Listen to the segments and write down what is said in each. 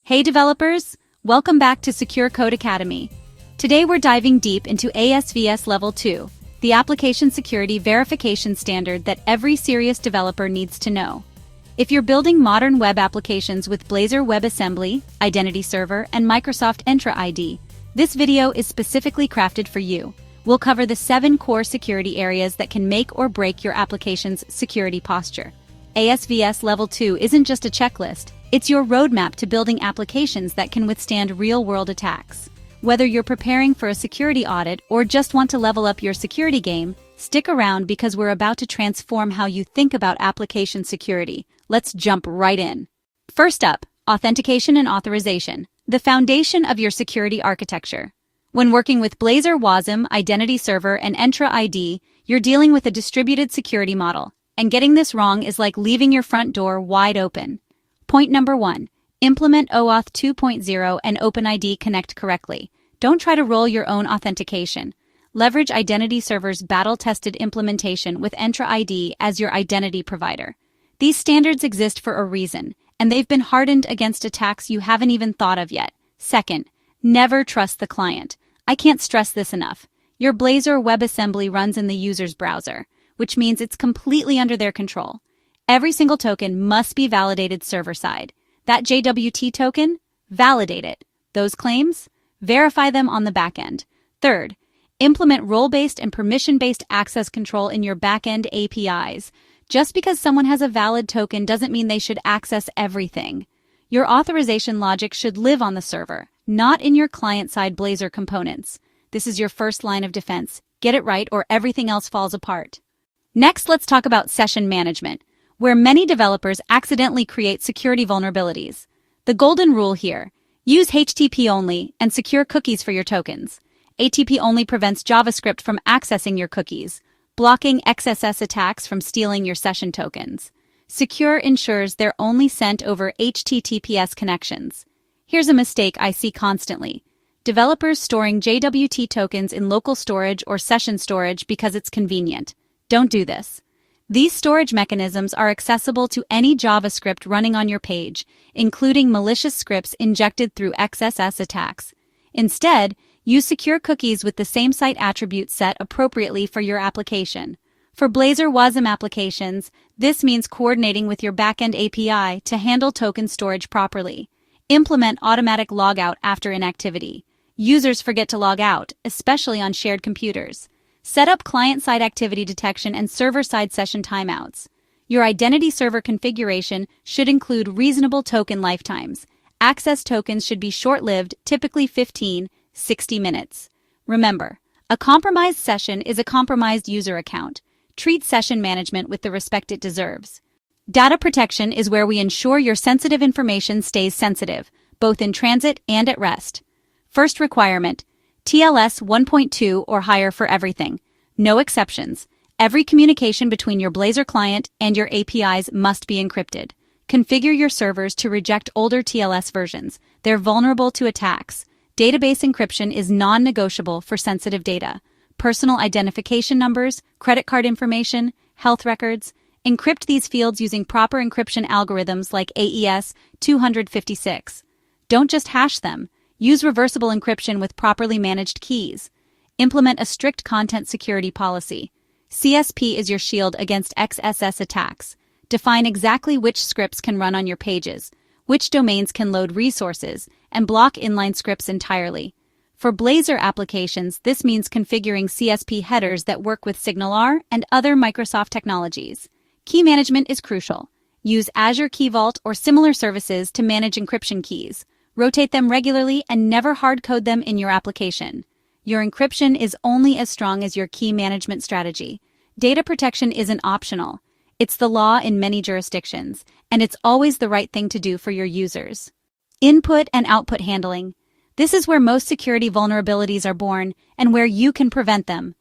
Hey developers, welcome back to Secure Code Academy. Today we're diving deep into ASVS Level 2, the application security verification standard that every serious developer needs to know. If you're building modern web applications with Blazor WebAssembly, IdentityServer, and Microsoft Entra ID, this video is specifically crafted for you. We'll cover the 7 core security areas that can make or break your application's security posture. ASVS Level 2 isn't just a checklist, it's your roadmap to building applications that can withstand real-world attacks. Whether you're preparing for a security audit or just want to level up your security game, stick around because we're about to transform how you think about application security. Let's jump right in. First up, authentication and authorization, the foundation of your security architecture. When working with Blazor WASM, IdentityServer, and Entra ID, you're dealing with a distributed security model, and getting this wrong is like leaving your front door wide open. Point number 1. Implement OAuth 2.0 and OpenID Connect correctly. Don't try to roll your own authentication. Leverage IdentityServer's battle-tested implementation with Entra ID as your identity provider. These standards exist for a reason, and they've been hardened against attacks you haven't even thought of yet. Second, never trust the client. I can't stress this enough. Your Blazor WebAssembly runs in the user's browser, which means it's completely under their control. Every single token must be validated server-side. That JWT token? Validate it. Those claims? Verify them on the backend. Third, implement role-based and permission-based access control in your backend APIs. Just because someone has a valid token doesn't mean they should access everything. Your authorization logic should live on the server, not in your client-side Blazor components. This is your first line of defense. Get it right or everything else falls apart. Next, let's talk about session management, where many developers accidentally create security vulnerabilities. The golden rule here: use HTTP only and secure cookies for your tokens. HTTP only prevents JavaScript from accessing your cookies, blocking XSS attacks from stealing your session tokens. Secure ensures they're only sent over HTTPS connections. Here's a mistake I see constantly: developers storing JWT tokens in local storage or session storage because it's convenient. Don't do this. These storage mechanisms are accessible to any JavaScript running on your page, including malicious scripts injected through XSS attacks. Instead, use secure cookies with the same site attribute set appropriately for your application. For Blazor WASM applications, this means coordinating with your backend API to handle token storage properly. Implement automatic logout after inactivity. Users forget to log out, especially on shared computers. Set up client-side activity detection and server-side session timeouts. Your identity server configuration should include reasonable token lifetimes. Access tokens should be short-lived, typically 15-60 minutes. Remember, a compromised session is a compromised user account. Treat session management with the respect it deserves. Data protection is where we ensure your sensitive information stays sensitive, both in transit and at rest. First requirement: TLS 1.2 or higher for everything. No exceptions. Every communication between your Blazor client and your APIs must be encrypted. Configure your servers to reject older TLS versions. They're vulnerable to attacks. Database encryption is non-negotiable for sensitive data. Personal identification numbers, credit card information, health records. Encrypt these fields using proper encryption algorithms like AES 256. Don't just hash them. Use reversible encryption with properly managed keys. Implement a strict content security policy. CSP is your shield against XSS attacks. Define exactly which scripts can run on your pages, which domains can load resources, and block inline scripts entirely. For Blazor applications, this means configuring CSP headers that work with SignalR and other Microsoft technologies. Key management is crucial. Use Azure Key Vault or similar services to manage encryption keys. Rotate them regularly and never hard-code them in your application. Your encryption is only as strong as your key management strategy. Data protection isn't optional. It's the law in many jurisdictions, and it's always the right thing to do for your users. Input and output handling. This is where most security vulnerabilities are born and where you can prevent them.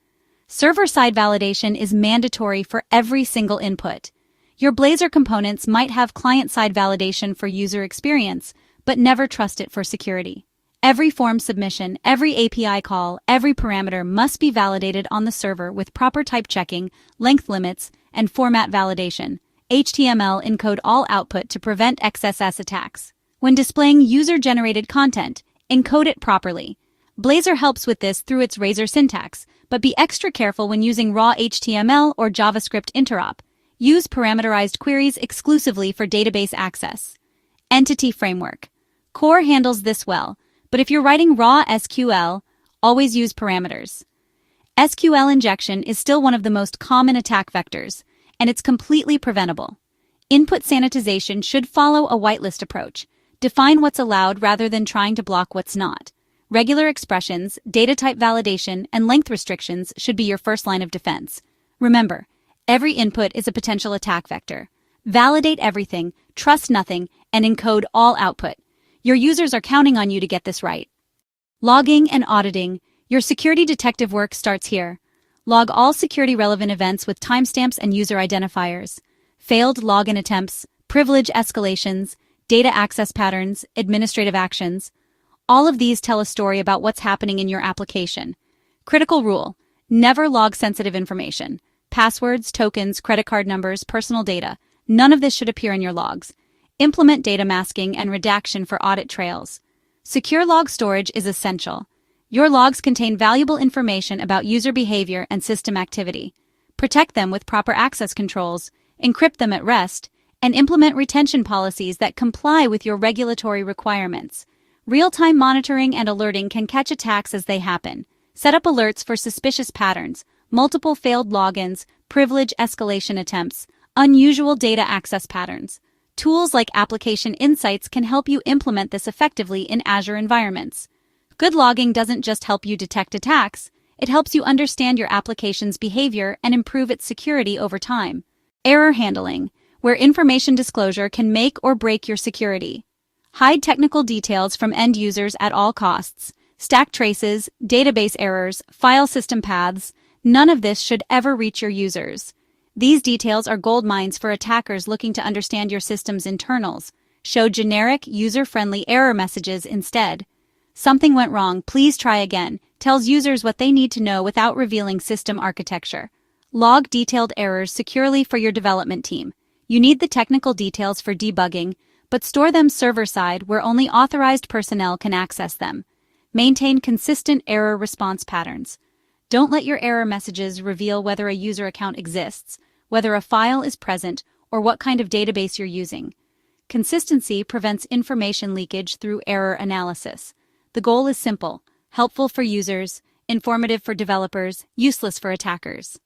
Server-side validation is mandatory for every single input. Your Blazor components might have client-side validation for user experience, but never trust it for security. Every form submission, every API call, every parameter must be validated on the server with proper type checking, length limits, and format validation. HTML encode all output to prevent XSS attacks. When displaying user-generated content, encode it properly. Blazor helps with this through its Razor syntax, but be extra careful when using raw HTML or JavaScript interop. Use parameterized queries exclusively for database access. Entity Framework. Core handles this well, but if you're writing raw SQL, always use parameters. SQL injection is still one of the most common attack vectors, and it's completely preventable. Input sanitization should follow a whitelist approach. Define what's allowed rather than trying to block what's not. Regular expressions, data type validation, and length restrictions should be your first line of defense. Remember, every input is a potential attack vector. Validate everything, trust nothing, and encode all output. Your users are counting on you to get this right. Logging and auditing. Your security detective work starts here. Log all security-relevant events with timestamps and user identifiers. Failed login attempts, privilege escalations, data access patterns, administrative actions. All of these tell a story about what's happening in your application. Critical rule: never log sensitive information. Passwords, tokens, credit card numbers, personal data. None of this should appear in your logs. Implement data masking and redaction for audit trails. Secure log storage is essential. Your logs contain valuable information about user behavior and system activity. Protect them with proper access controls, encrypt them at rest, and implement retention policies that comply with your regulatory requirements. Real-time monitoring and alerting can catch attacks as they happen. Set up alerts for suspicious patterns, multiple failed logins, privilege escalation attempts, unusual data access patterns. Tools like Application Insights can help you implement this effectively in Azure environments. Good logging doesn't just help you detect attacks, it helps you understand your application's behavior and improve its security over time. Error handling, where information disclosure can make or break your security. Hide technical details from end users at all costs. Stack traces, database errors, file system paths. None of this should ever reach your users. These details are gold mines for attackers looking to understand your system's internals. Show generic, user-friendly error messages instead. Something went wrong, please try again, tells users what they need to know without revealing system architecture. Log detailed errors securely for your development team. You need the technical details for debugging, but store them server-side where only authorized personnel can access them. Maintain consistent error response patterns. Don't let your error messages reveal whether a user account exists, whether a file is present, or what kind of database you're using. Consistency prevents information leakage through error analysis. The goal is simple: helpful for users, informative for developers, useless for attackers.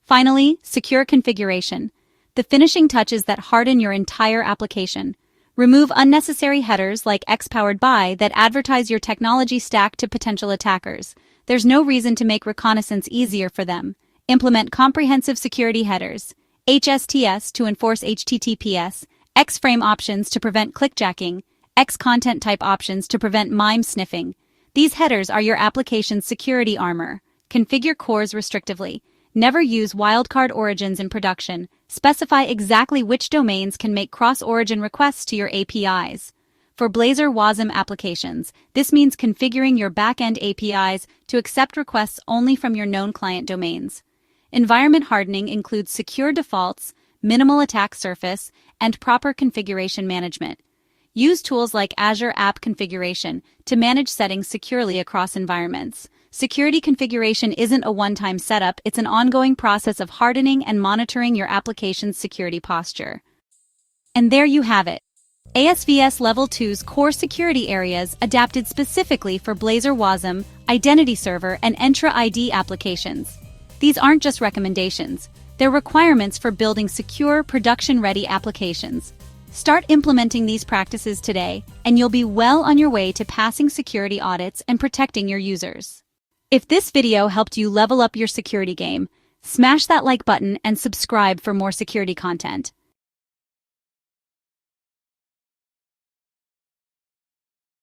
Finally, secure configuration. The finishing touches that harden your entire application. Remove unnecessary headers like X-powered by that advertise your technology stack to potential attackers. There's no reason to make reconnaissance easier for them. Implement comprehensive security headers, HSTS to enforce HTTPS, X-frame options to prevent clickjacking, X-content type options to prevent MIME sniffing. These headers are your application's security armor. Configure cores restrictively. Never use wildcard origins in production. Specify exactly which domains can make cross-origin requests to your APIs. For Blazor WASM applications, this means configuring your back-end APIs to accept requests only from your known client domains. Environment hardening includes secure defaults, minimal attack surface, and proper configuration management. Use tools like Azure App Configuration to manage settings securely across environments. Security configuration isn't a one-time setup, it's an ongoing process of hardening and monitoring your application's security posture. And there you have it. ASVS Level 2's core security areas adapted specifically for Blazor WASM, IdentityServer, and Entra ID applications. These aren't just recommendations, they're requirements for building secure, production-ready applications. Start implementing these practices today, and you'll be well on your way to passing security audits and protecting your users. If this video helped you level up your security game, smash that like button and subscribe for more security content.